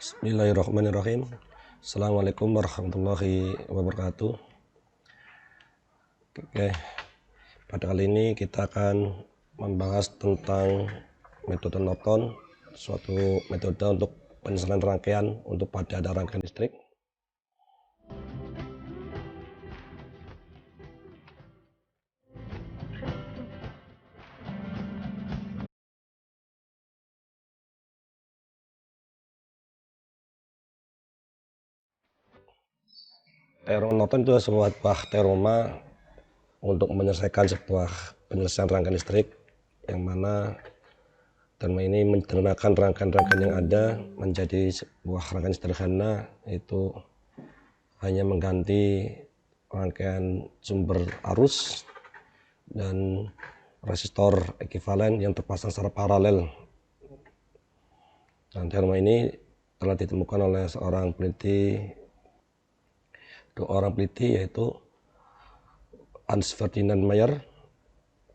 Bismillahirrahmanirrahim. Assalamualaikum warahmatullahi wabarakatuh. Oke, pada kali ini kita akan membahas tentang metode Norton, suatu metode untuk penyelesaian rangkaian untuk pada ada rangkaian listrik. Teorema Norton itu sebuah teorema untuk menyelesaikan sebuah penyelesaian rangkaian listrik, yang mana teorema ini menyederhanakan rangkaian-rangkaian yang ada menjadi sebuah rangkaian sederhana, yaitu hanya mengganti rangkaian sumber arus dan resistor ekivalen yang terpasang secara paralel. Dan teorema ini telah ditemukan oleh dua orang peneliti, yaitu Hans Ferdinand Mayer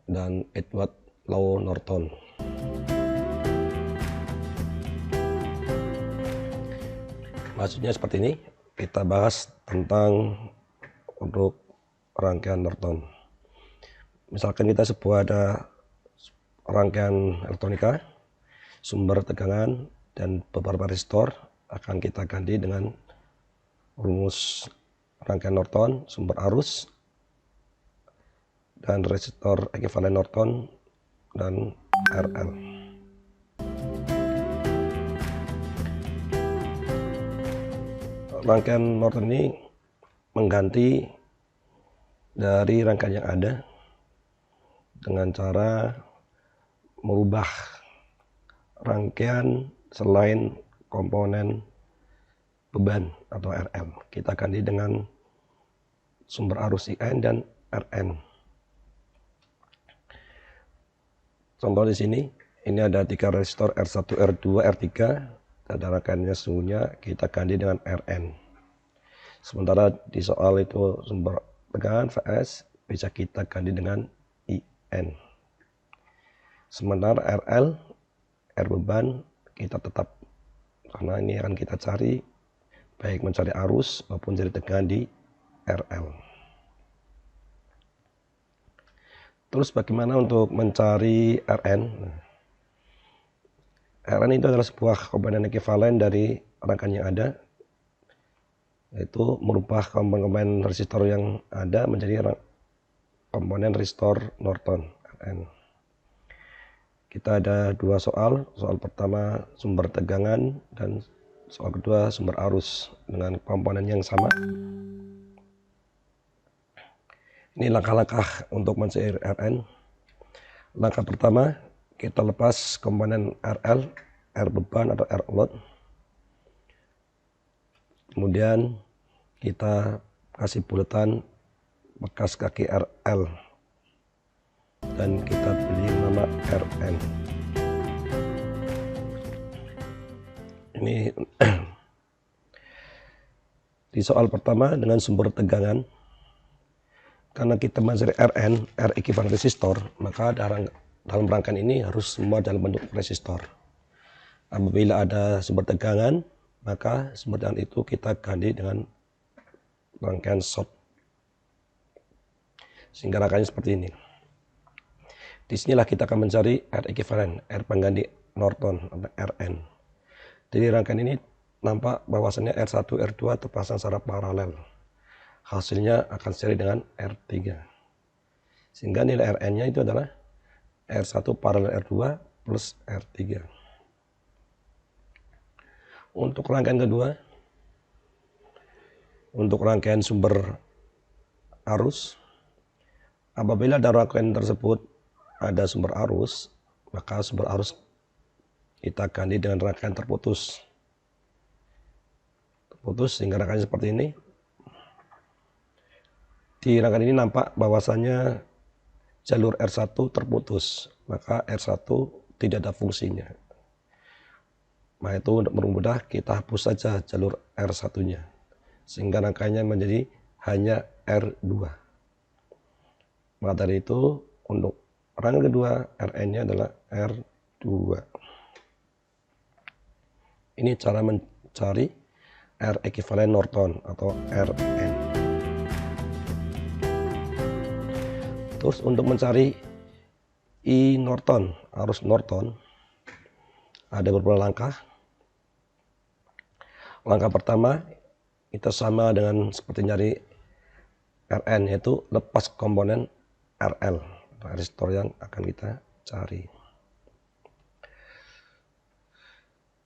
dan Edward Law Norton. Maksudnya seperti ini, kita bahas tentang untuk rangkaian Norton. Misalkan kita ada rangkaian elektronika, sumber tegangan dan beberapa resistor, akan kita ganti dengan rumus rangkaian Norton, sumber arus dan resistor ekivalen Norton dan RL. Rangkaian Norton ini mengganti dari rangkaian yang ada dengan cara merubah rangkaian selain komponen beban atau RL. Kita ganti dengan sumber arus IN dan RN. Contoh di sini, ini ada 3 resistor R1, R2, R3. Ada rangkaiannya sesungguhnya kita ganti dengan RN. Sementara di soal itu sumber tegangan VS bisa kita ganti dengan IN. Sementara RL, R beban kita tetap, karena ini akan kita cari baik mencari arus maupun cari tegangan di RL. Terus bagaimana untuk mencari RN? RN itu adalah sebuah komponen ekivalen dari rangkaian yang ada, yaitu merubah komponen resistor yang ada menjadi komponen resistor Norton RN. Kita ada 2 soal. Soal pertama sumber tegangan dan soal kedua sumber arus dengan komponen yang sama. Ini langkah-langkah untuk mencari RN. Langkah pertama, kita lepas komponen RL, R beban atau R load. Kemudian kita kasih buletan bekas kaki RL dan kita beri nama RN. Ini di soal pertama dengan sumber tegangan, karena kita mencari RN, R ekivalen resistor, maka dalam rangkaian ini harus semua dalam bentuk resistor. Apabila ada sumber tegangan, maka sumber tegangan itu kita ganti dengan rangkaian short, sehingga rangkaiannya seperti ini. Disinilah kita akan mencari R ekivalen, R pengganti Norton atau RN. Jadi rangkaian ini nampak bahwasannya R1, R2 terpasang secara paralel. Hasilnya akan seri dengan R3. Sehingga nilai RN-nya itu adalah R1 paralel R2 plus R3. Untuk rangkaian kedua, untuk rangkaian sumber arus, apabila dalam rangkaian tersebut ada sumber arus, maka sumber arus kita ganti dengan rangkaian terputus. Sehingga rangkaian seperti ini. Di rangkaian ini nampak bahwasannya jalur R1 terputus, maka R1 tidak ada fungsinya. Nah, itu untuk mempermudah kita hapus saja jalur R1-nya, sehingga rangkaiannya menjadi hanya R2. Maka dari itu untuk rangkaian kedua RN-nya adalah R2. Ini cara cari R ekuivalen Norton atau Rn. Terus untuk mencari I Norton, arus Norton, ada beberapa langkah. Langkah pertama, kita sama dengan seperti nyari Rn, yaitu lepas komponen RL, resistor yang akan kita cari.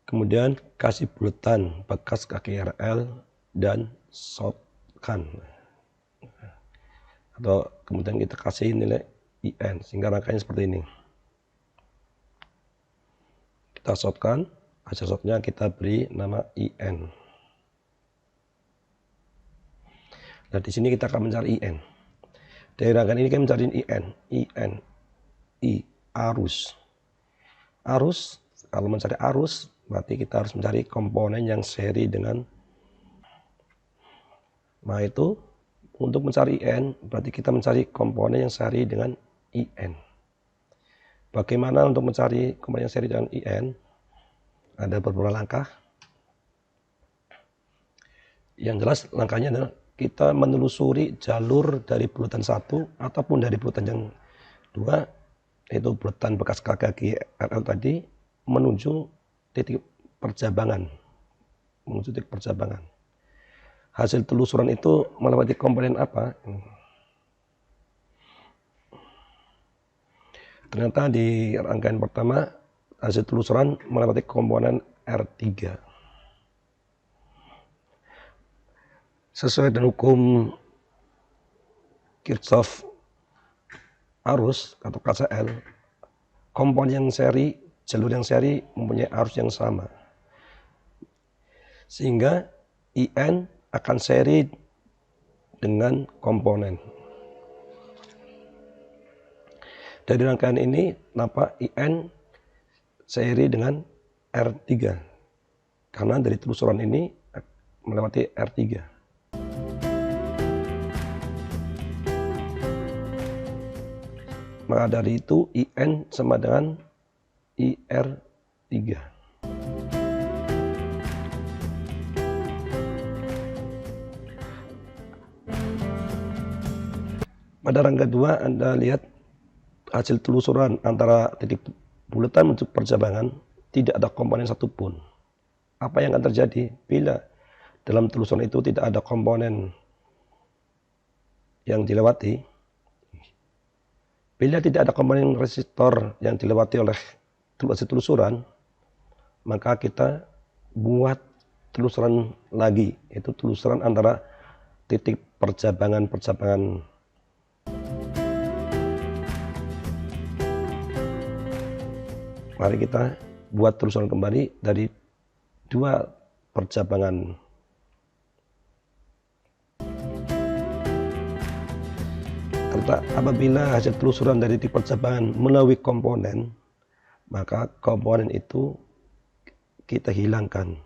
Kemudian kasih bulatan bekas kaki RL dan shortkan. Atau kemudian kita kasih nilai IN sehingga rangkaiannya seperti ini. Kita shortkan, hasil shortnya kita beri nama IN. Nah, di sini kita akan mencari IN. Dari rangkaian ini kita mencari IN, I, arus. Arus, kalau mencari arus, berarti kita harus mencari komponen yang seri dengan. Nah, itu untuk mencari IN, berarti kita mencari komponen yang seri dengan IN. Bagaimana untuk mencari komponen yang seri dengan IN? Ada beberapa langkah. Yang jelas langkahnya adalah kita menelusuri jalur dari bulatan 1 ataupun dari bulatan yang 2, yaitu bulatan bekas kaki RL tadi, menuju titik percabangan. Hasil telusuran itu melewati komponen apa? Ternyata di rangkaian pertama hasil telusuran melewati komponen R3. Sesuai dengan hukum Kirchhoff arus atau KCL, komponen yang seri, jalur yang seri mempunyai arus yang sama. Sehingga IN akan seri dengan komponen. Dari rangkaian ini nampak IN seri dengan R3 karena dari telusuran ini melewati R3. Maka dari itu IN sama dengan IR3. Pada rangka 2 Anda lihat hasil telusuran antara titik bulatan menuju percabangan tidak ada komponen satupun. Apa yang akan terjadi bila dalam telusuran itu tidak ada komponen yang dilewati? Bila tidak ada komponen resistor yang dilewati oleh hasil telusuran, maka kita buat telusuran lagi, yaitu telusuran antara titik percabangan. Mari kita buat telusuran kembali dari 2 percabangan. Karena apabila hasil telusuran dari titik percabangan melalui komponen, maka komponen itu kita hilangkan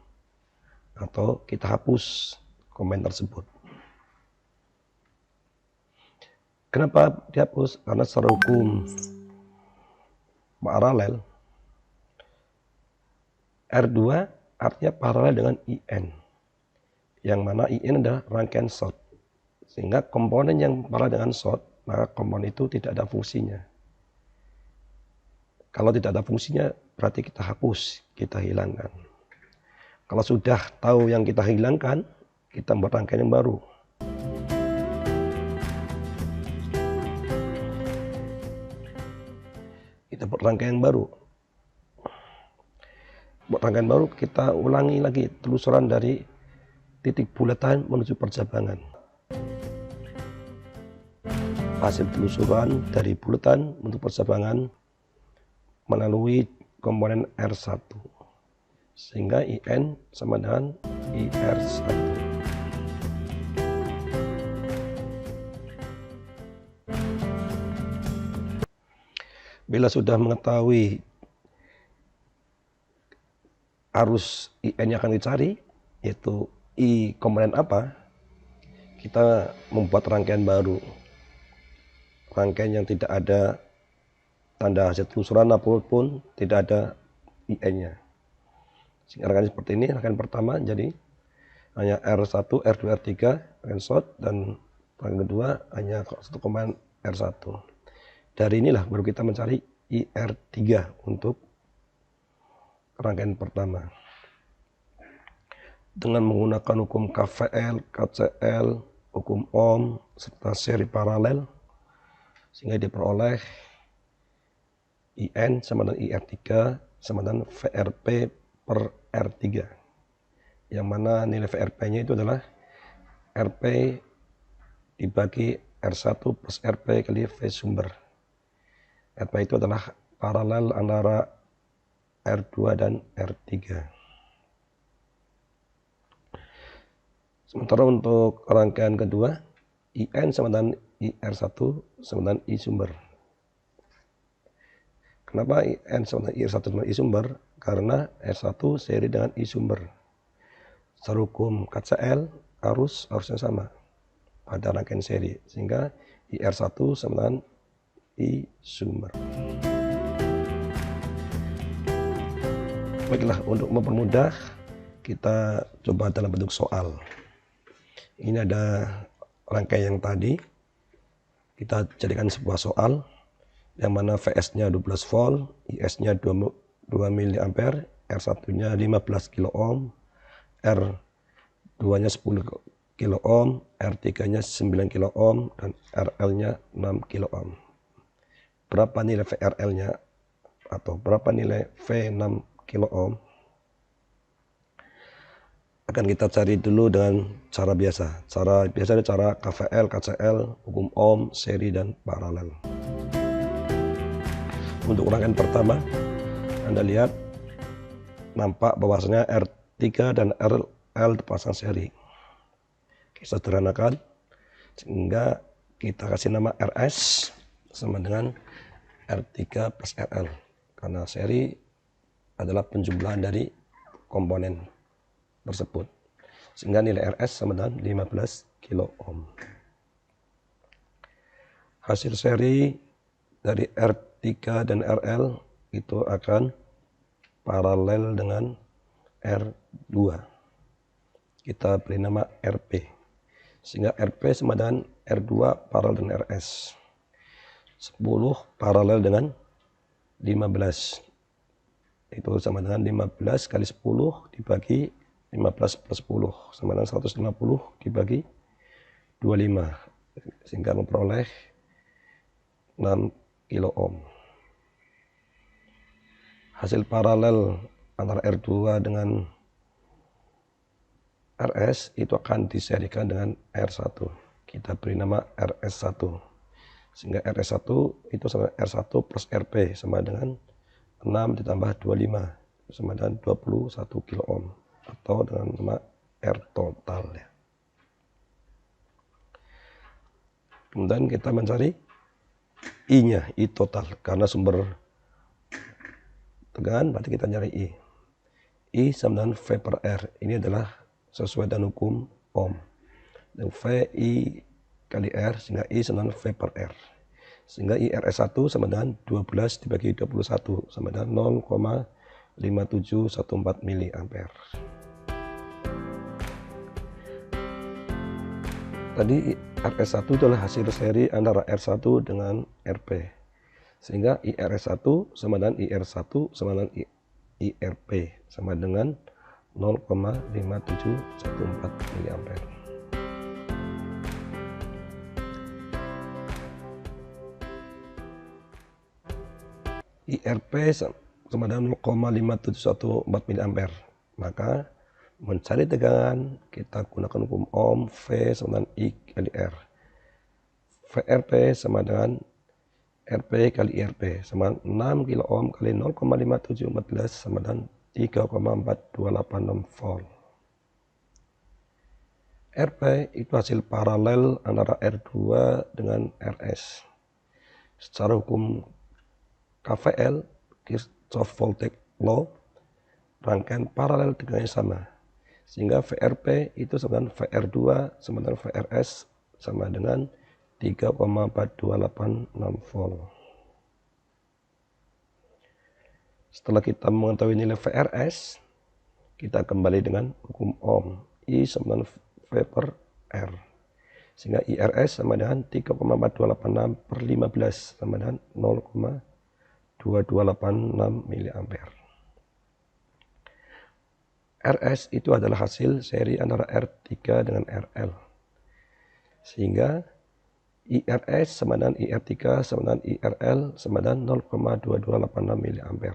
atau kita hapus komponen tersebut. Kenapa dihapus? Karena secara hukum paralel, R2 artinya paralel dengan IN, yang mana IN adalah rangkaian short. Sehingga komponen yang paralel dengan short, maka komponen itu tidak ada fungsinya. Kalau tidak ada fungsinya, berarti kita hapus, kita hilangkan. Kalau sudah tahu yang kita hilangkan, kita buat rangkaian yang baru. Kita buat rangkaian baru. Buat rangkaian baru, kita ulangi lagi telusuran dari titik bulatan menuju percabangan. Hasil telusuran dari bulatan menuju percabangan melalui komponen R1. Sehingga IN sama dengan IR1. Bila sudah mengetahui arus IN yang akan dicari, yaitu I komponen apa, kita membuat rangkaian baru. Rangkaian yang tidak ada tanda hasil telusuran apapun, tidak ada IN-nya. Sehingga rangkaian seperti ini, rangkaian pertama jadi hanya R1, R2, R3 rangkaian short, dan rangkaian kedua hanya 1 komando R1. Dari inilah baru kita mencari IR3 untuk rangkaian pertama. Dengan menggunakan hukum KVL, KCL, hukum Ohm, serta seri paralel, sehingga diperoleh IN sama dengan IR3 sama dengan VRP per R3. Yang mana nilai VRP-nya itu adalah RP dibagi R1 plus RP kali V sumber. RP itu adalah paralel antara R2 dan R3. Sementara untuk rangkaian kedua, IN sama dengan IR1 sama dengan I sumber. Kenapa IN sama dengan IR1 sama I sumber? Karena R1 seri dengan I sumber. Secara hukum KCL harusnya sama pada rangkaian seri, sehingga IR1 sama dengan I sumber. Baiklah, untuk mempermudah kita coba dalam bentuk soal. Ini ada rangkaian yang tadi, kita jadikan sebuah soal yang mana VS-nya 12 volt, IS-nya 2 mA, R1-nya 15 kilo ohm, R2-nya 10 kilo ohm, R3-nya 9 kilo ohm, dan RL-nya 6 kilo ohm. Berapa nilai VRL-nya atau berapa nilai V 6 kilo ohm? Akan kita cari dulu dengan cara biasa. Cara biasa adalah cara KVL, KCL, hukum Ohm, seri, dan paralel. Untuk rangkaian pertama, Anda lihat nampak bahwasanya R3 dan RL dipasang seri. Kita sederhanakan sehingga kita kasih nama RS sama dengan R3 plus RL, karena seri adalah penjumlahan dari komponen tersebut, sehingga nilai RS sama dengan 15 kilo ohm. Hasil seri dari R3 dan RL itu akan paralel dengan R2. Kita beri nama RP, sehingga RP sama dengan R2 paralel dengan RS. 10 paralel dengan 15, itu sama dengan 15 kali 10 dibagi 15 plus 10 sama dengan 150 dibagi 25, sehingga memperoleh 6 kilo ohm. Hasil paralel antara R2 dengan RS itu akan diserikan dengan R1. Kita beri nama RS1, sehingga RS1 itu sama R1 plus RP sama dengan 6 ditambah 25 sama dengan 21 kilo ohm, atau dengan nama R total ya. Kemudian kita mencari I-nya, I total, karena sumber tegangan berarti kita nyari I. I sama dengan V per R, ini adalah sesuai dengan hukum Ohm. Dan V I kali R, sehingga I sama dengan V per R. Sehingga IRS1 sama dengan 12 dibagi 21 sama dengan 0,5714 mA. Tadi RS1 adalah hasil seri antara R1 dengan RP, sehingga IRS1 sama dengan IR1 sama dengan IRP sama dengan 0,5714 mA. IRP sama dengan 0,5714 mA. Maka mencari tegangan kita gunakan hukum Ohm, V sama dengan I kali R. VRP sama dengan RP kali IRP sama 6 kilo ohm kali 0,5714 sama dengan 3,4286 volt. RP itu hasil paralel antara R2 dengan RS. Secara hukum KVL, Kirchhoff Voltage Law, rangkaian paralel tegangannya sama, sehingga VRP itu sama dengan VR2 sama dengan VRS sama dengan 3,4286 volt. Setelah kita mengetahui nilai VRS, kita kembali dengan hukum Ohm. I sama dengan V per R. Sehingga IRS sama dengan 3,4286 per 15 sama dengan 0,2286 mA. RS itu adalah hasil seri antara R3 dengan RL. Sehingga IRS sama dengan IR3 sama dengan IRL sama dengan 0,2286 mA.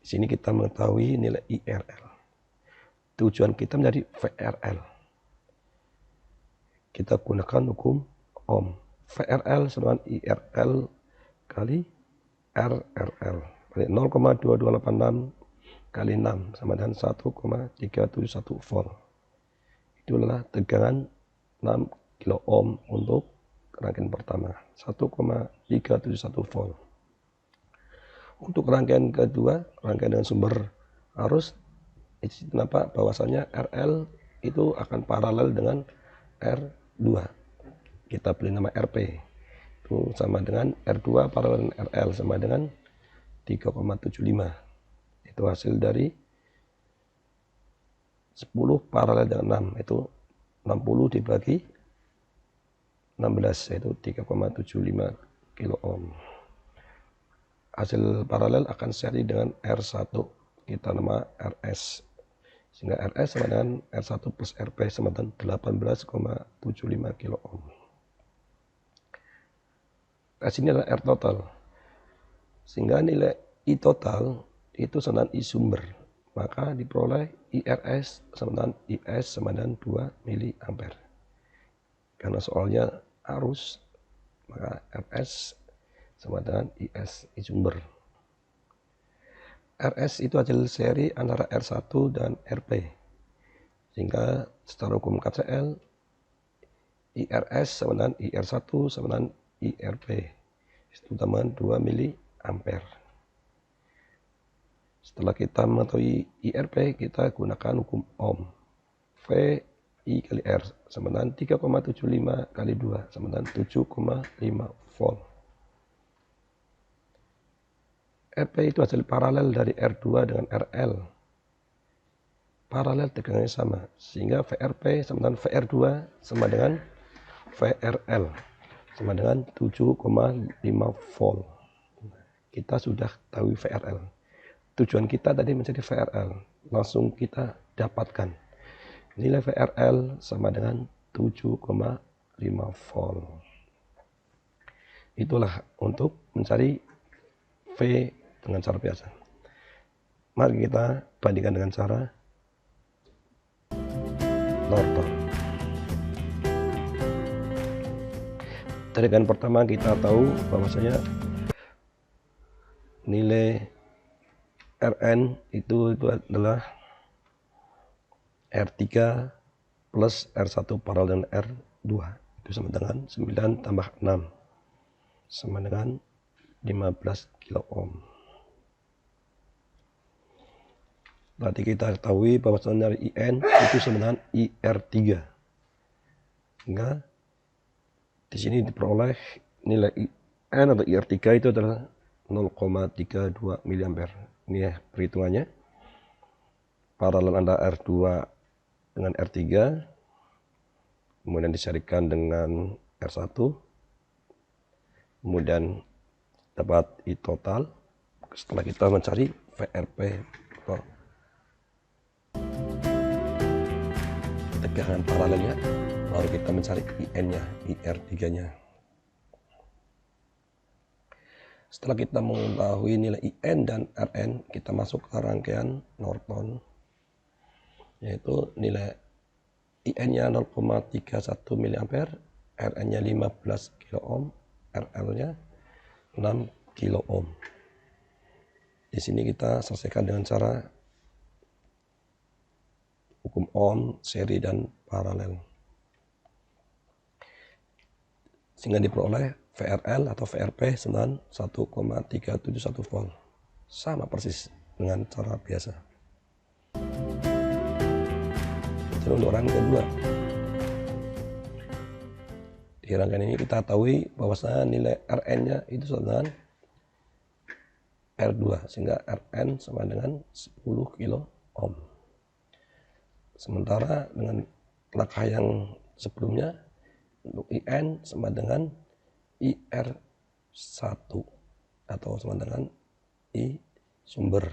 Di sini kita mengetahui nilai IRL. Tujuan kita menjadi VRL. Kita gunakan hukum Ohm. VRL sama dengan IRL kali RRL. 0,2286 kali 6 sama dengan 1,371 volt. Itu adalah tegangan 6 kilo ohm untuk rangkaian pertama, 1,371 volt. Untuk rangkaian kedua, rangkaian dengan sumber arus, itu nampak bahwasanya RL itu akan paralel dengan R2. Kita beri nama RP. Itu sama dengan R2 paralel dengan RL sama dengan 3,75. Itu hasil dari 10 paralel dengan 6, itu 60 dibagi 16, yaitu 3,75 kilo ohm. Hasil paralel akan seri dengan R1, kita nama RS. Sehingga RS sama dengan R1 plus RP sama dengan 18,75 kilo ohm. S ini adalah R total. Sehingga nilai I total itu sama dengan I sumber. Maka diperoleh IRS sama dengan IS sama dengan 2 mA. Karena soalnya arus, maka RS sama dengan IS, I sumber. RS itu hasil seri antara R1 dan RP. Sehingga secara hukum KCL, IRS sama dengan IR1 sama dengan IRP. Itu tambahan 2 mA. Setelah kita mengetahui IRP, kita gunakan hukum Ohm. V I kali R sama dengan 3,75 kali 2 sama dengan 7,5 volt. RP itu hasil paralel dari R2 dengan RL. Paralel tegangannya sama, sehingga VRP sama dengan VR2 sama dengan VRL sama dengan 7,5 volt. Kita sudah tahu VRL. Tujuan kita tadi mencari VRL, langsung kita dapatkan nilai VRL sama dengan 7,5 volt. Itulah untuk mencari V dengan cara biasa. Mari kita bandingkan dengan cara Norton. Dari pertama kita tahu bahwasanya nilai Rn itu adalah R3 plus R1 paralel dengan R2. Itu sama dengan 9 tambah 6 sama dengan 15 kilo ohm. Berarti kita ketahui bahwasanya dari IN itu sama dengan IR3. Sehingga di sini diperoleh nilai IN atau IR3 itu adalah 0,32 mA. Ini ya perhitungannya. Paralel antara R2 dengan R3, kemudian diserikan dengan R1, kemudian dapat I total. Setelah kita mencari VRP tegangan paralelnya, baru kita mencari IN-nya, IR3-nya. Setelah kita mengetahui nilai IN dan Rn, kita masuk ke rangkaian Norton, yaitu nilai IN-nya 0,31 mA, Rn-nya 15 kilo ohm, RL-nya 6 kilo ohm. Di sini kita selesaikan dengan cara hukum Ohm, seri dan paralel. Sehingga diperoleh VRL atau VRP dengan 1,371 volt. Sama persis dengan cara biasa. Jadi untuk rangkaian kedua, di rangkaian ini kita tahu bahwasanya nilai Rn-nya itu sama dengan R2 sehingga Rn sama dengan 10 kilo ohm. Sementara dengan langkah yang sebelumnya untuk IN sama dengan IR1 atau sama dengan I sumber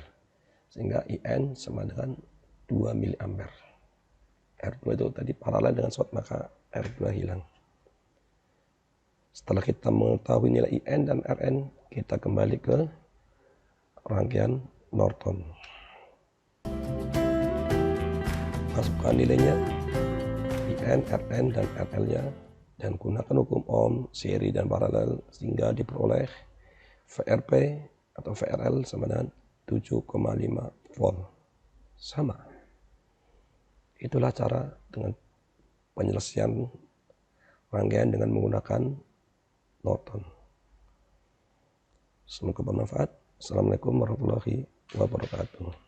sehingga IN sama dengan 2 mA. R2 itu tadi paralel dengan short maka R2 hilang. Setelah kita mengetahui nilai IN dan Rn, kita kembali ke rangkaian Norton. Masukkan nilainya IN, Rn, dan RL-nya dan gunakan hukum Ohm, seri dan paralel sehingga diperoleh VRP atau VRL sama dengan 7,5 volt. Sama. Itulah cara dengan penyelesaian rangkaian dengan menggunakan Norton. Semoga bermanfaat. Assalamualaikum warahmatullahi wabarakatuh.